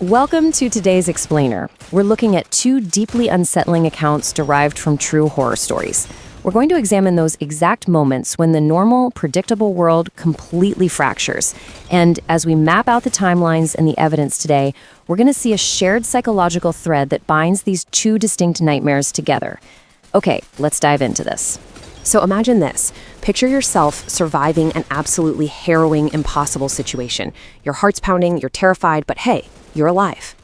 Welcome to today's Explainer. We're looking at two deeply unsettling accounts derived from true horror stories. We're going to examine those exact moments when the normal, predictable world completely fractures. And as we map out the timelines and the evidence today, we're going to see a shared psychological thread that binds these two distinct nightmares together. Okay, let's dive into this. So imagine this. Picture yourself surviving an absolutely harrowing, impossible situation. Your heart's pounding, you're terrified, but hey, you're alive.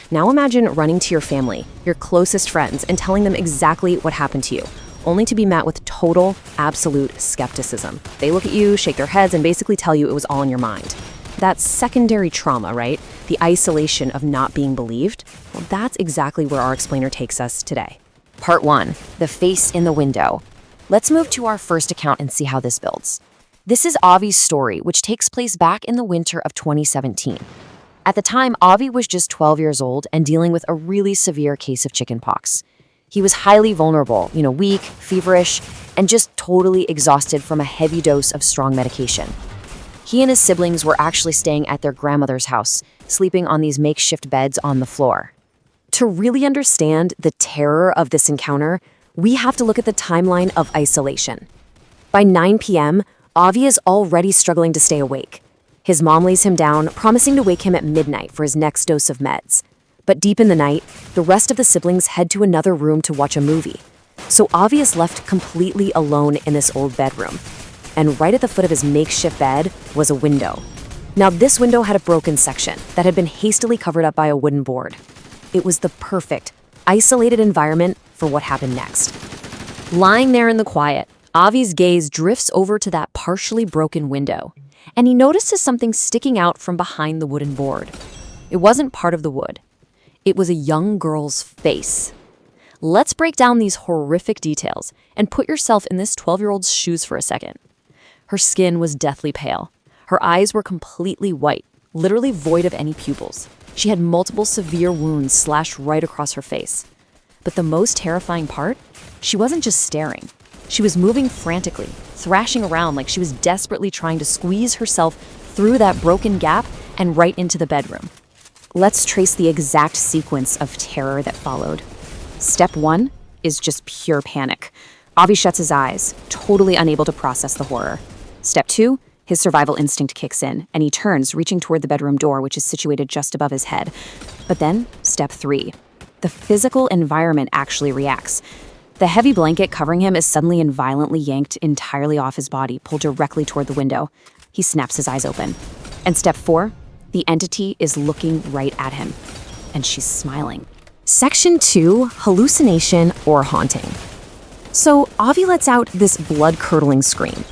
Now imagine running to your family, your closest friends, and telling them exactly what happened to you, only to be met with total, absolute skepticism. They look at you, shake their heads, and basically tell you it was all in your mind. That's secondary trauma, right? The isolation of not being believed. Well, that's exactly where our explainer takes us today. Part 1. The face in the window. Let's move to our first account and see how this builds. This is Avi's story, which takes place back in the winter of 2017. At the time, Avi was just 12 years old and dealing with a really severe case of chickenpox. He was highly vulnerable, weak, feverish, and just totally exhausted from a heavy dose of strong medication. He and his siblings were actually staying at their grandmother's house, sleeping on these makeshift beds on the floor. To really understand the terror of this encounter, we have to look at the timeline of isolation. By 9 p.m., Avi is already struggling to stay awake. His mom lays him down, promising to wake him at midnight for his next dose of meds. But deep in the night, the rest of the siblings head to another room to watch a movie. So Avi is left completely alone in this old bedroom. And right at the foot of his makeshift bed was a window. Now, this window had a broken section that had been hastily covered up by a wooden board. It was the perfect, isolated environment for what happened next. Lying there in the quiet, Avi's gaze drifts over to that partially broken window, and he notices something sticking out from behind the wooden board. It wasn't part of the wood. It was a young girl's face. Let's break down these horrific details and put yourself in this 12-year-old's shoes for a second. Her skin was deathly pale. Her eyes were completely white, literally void of any pupils. She had multiple severe wounds slashed right across her face. But the most terrifying part? She wasn't just staring. She was moving frantically, thrashing around like she was desperately trying to squeeze herself through that broken gap and right into the bedroom. Let's trace the exact sequence of terror that followed. Step 1 is just pure panic. Avi shuts his eyes, totally unable to process the horror. Step 2, his survival instinct kicks in, and he turns, reaching toward the bedroom door, which is situated just above his head. But then, step 3, the physical environment actually reacts. The heavy blanket covering him is suddenly and violently yanked entirely off his body, pulled directly toward the window. He snaps his eyes open. And step 4, the entity is looking right at him, and she's smiling. Section 2, hallucination or haunting. So Avi lets out this blood-curdling scream.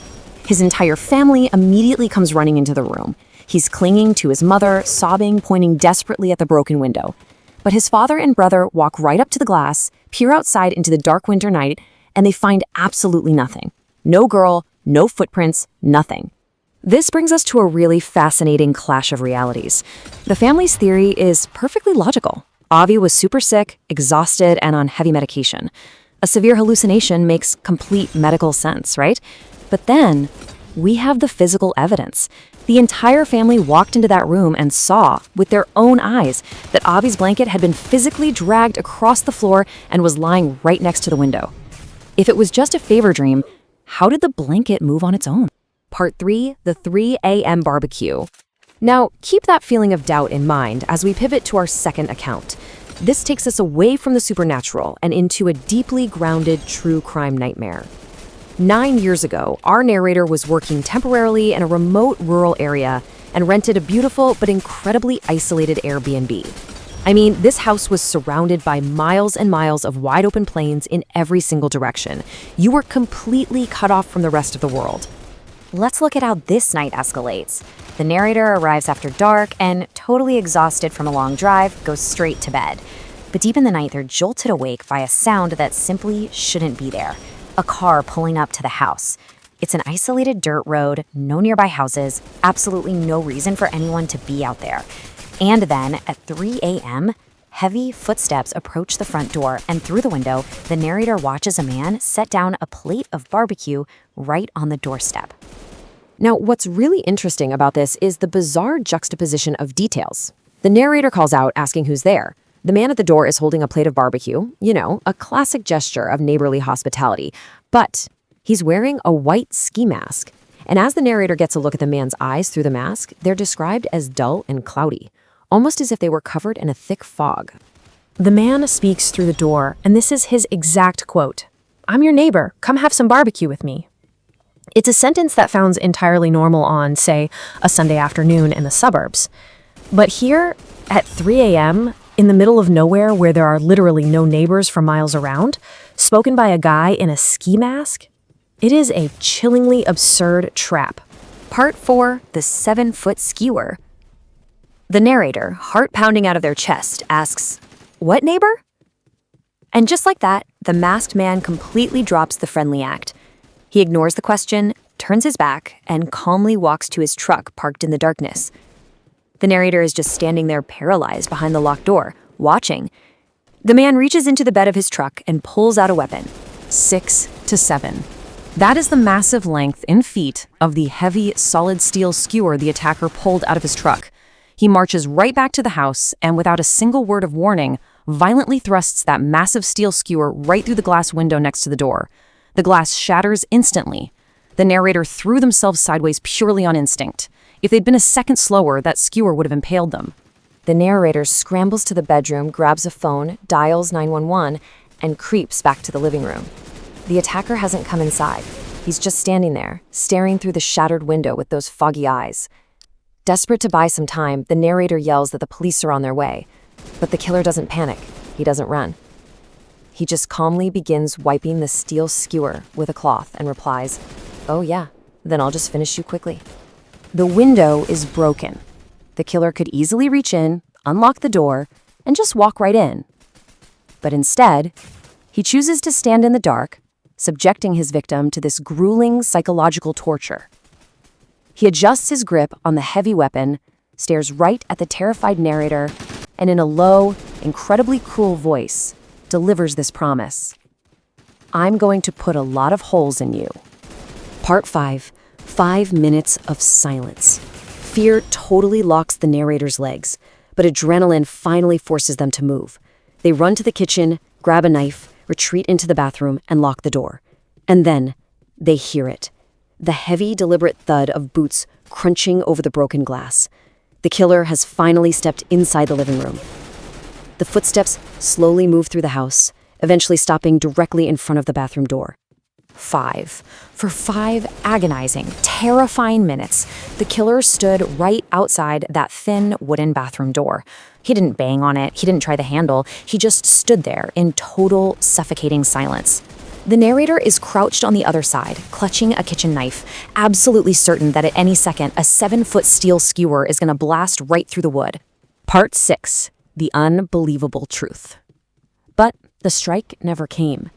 His entire family immediately comes running into the room. He's clinging to his mother, sobbing, pointing desperately at the broken window. But his father and brother walk right up to the glass, peer outside into the dark winter night, and they find absolutely nothing. No girl, no footprints, nothing. This brings us to a really fascinating clash of realities. The family's theory is perfectly logical. Avi was super sick, exhausted, and on heavy medication. A severe hallucination makes complete medical sense, right? But then, we have the physical evidence. The entire family walked into that room and saw, with their own eyes, that Avi's blanket had been physically dragged across the floor and was lying right next to the window. If it was just a fever dream, how did the blanket move on its own? Part 3, the 3 a.m. barbecue. Now, keep that feeling of doubt in mind as we pivot to our second account. This takes us away from the supernatural and into a deeply grounded true crime nightmare. 9 years ago, our narrator was working temporarily in a remote rural area and rented a beautiful but incredibly isolated Airbnb. I mean, this house was surrounded by miles and miles of wide open plains in every single direction. You were completely cut off from the rest of the world. Let's look at how this night escalates. The narrator arrives after dark and, totally exhausted from a long drive, goes straight to bed. But deep in the night, they're jolted awake by a sound that simply shouldn't be there. A car pulling up to the house. It's an isolated dirt road, no nearby houses, absolutely no reason for anyone to be out there. And then, at 3 a.m., heavy footsteps approach the front door, and through the window, the narrator watches a man set down a plate of barbecue right on the doorstep. Now, what's really interesting about this is the bizarre juxtaposition of details. The narrator calls out, asking who's there. The man at the door is holding a plate of barbecue, a classic gesture of neighborly hospitality, but he's wearing a white ski mask. And as the narrator gets a look at the man's eyes through the mask, they're described as dull and cloudy, almost as if they were covered in a thick fog. The man speaks through the door, and this is his exact quote. "I'm your neighbor. Come have some barbecue with me." It's a sentence that sounds entirely normal on, say, a Sunday afternoon in the suburbs. But here, at 3 a.m., in the middle of nowhere where there are literally no neighbors for miles around, spoken by a guy in a ski mask, it is a chillingly absurd trap. Part 4, the 7-foot skewer. The narrator, heart pounding out of their chest, asks, "What neighbor?" And just like that, the masked man completely drops the friendly act. He ignores the question, turns his back, and calmly walks to his truck parked in the darkness. The narrator is just standing there paralyzed behind the locked door, watching. The man reaches into the bed of his truck and pulls out a weapon. 6 to 7. That is the massive length in feet of the heavy, solid steel skewer the attacker pulled out of his truck. He marches right back to the house and, without a single word of warning, violently thrusts that massive steel skewer right through the glass window next to the door. The glass shatters instantly. The narrator threw themselves sideways purely on instinct. If they'd been a second slower, that skewer would have impaled them. The narrator scrambles to the bedroom, grabs a phone, dials 911, and creeps back to the living room. The attacker hasn't come inside. He's just standing there, staring through the shattered window with those foggy eyes. Desperate to buy some time, the narrator yells that the police are on their way. But the killer doesn't panic. He doesn't run. He just calmly begins wiping the steel skewer with a cloth and replies, "Oh yeah, then I'll just finish you quickly." The window is broken. The killer could easily reach in, unlock the door, and just walk right in. But instead, he chooses to stand in the dark, subjecting his victim to this grueling psychological torture. He adjusts his grip on the heavy weapon, stares right at the terrified narrator, and in a low, incredibly cruel voice, delivers this promise. "I'm going to put a lot of holes in you." Part 5. 5 minutes of silence. Fear totally locks the narrator's legs, but adrenaline finally forces them to move. They run to the kitchen, grab a knife, retreat into the bathroom, and lock the door. And then, they hear it. The heavy, deliberate thud of boots crunching over the broken glass. The killer has finally stepped inside the living room. The footsteps slowly move through the house, eventually stopping directly in front of the bathroom door. 5. For 5 agonizing, terrifying minutes, the killer stood right outside that thin wooden bathroom door. He didn't bang on it, he didn't try the handle, he just stood there in total, suffocating silence. The narrator is crouched on the other side, clutching a kitchen knife, absolutely certain that at any second, a 7-foot steel skewer is going to blast right through the wood. Part 6. The unbelievable truth. But the strike never came.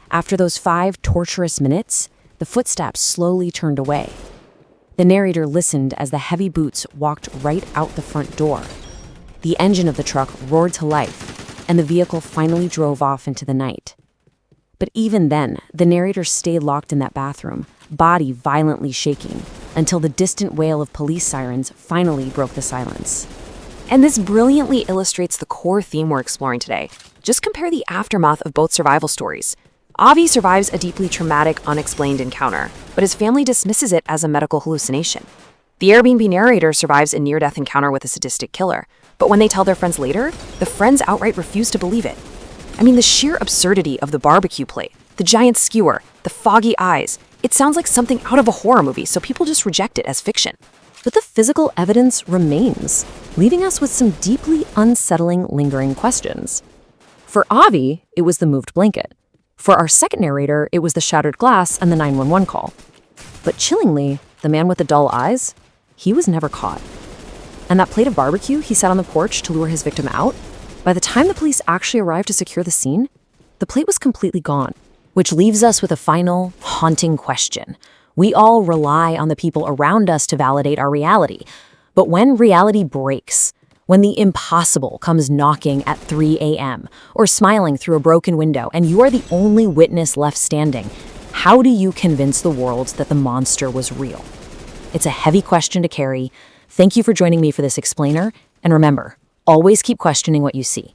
After those 5 torturous minutes, the footsteps slowly turned away. The narrator listened as the heavy boots walked right out the front door. The engine of the truck roared to life, and the vehicle finally drove off into the night. But even then, the narrator stayed locked in that bathroom, body violently shaking, until the distant wail of police sirens finally broke the silence. And this brilliantly illustrates the core theme we're exploring today. Just compare the aftermath of both survival stories. Avi survives a deeply traumatic, unexplained encounter, but his family dismisses it as a medical hallucination. The Airbnb narrator survives a near-death encounter with a sadistic killer, but when they tell their friends later, the friends outright refuse to believe it. I mean, the sheer absurdity of the barbecue plate, the giant skewer, the foggy eyes, it sounds like something out of a horror movie, so people just reject it as fiction. But the physical evidence remains, leaving us with some deeply unsettling, lingering questions. For Avi, it was the moved blanket. For our second narrator, it was the shattered glass and the 911 call. But chillingly, the man with the dull eyes, he was never caught. And that plate of barbecue he set on the porch to lure his victim out, by the time the police actually arrived to secure the scene, the plate was completely gone, which leaves us with a final, haunting question. We all rely on the people around us to validate our reality. But when reality breaks, when the impossible comes knocking at 3 a.m. or smiling through a broken window and you are the only witness left standing, how do you convince the world that the monster was real? It's a heavy question to carry. Thank you for joining me for this explainer, and remember, Always keep questioning what you see.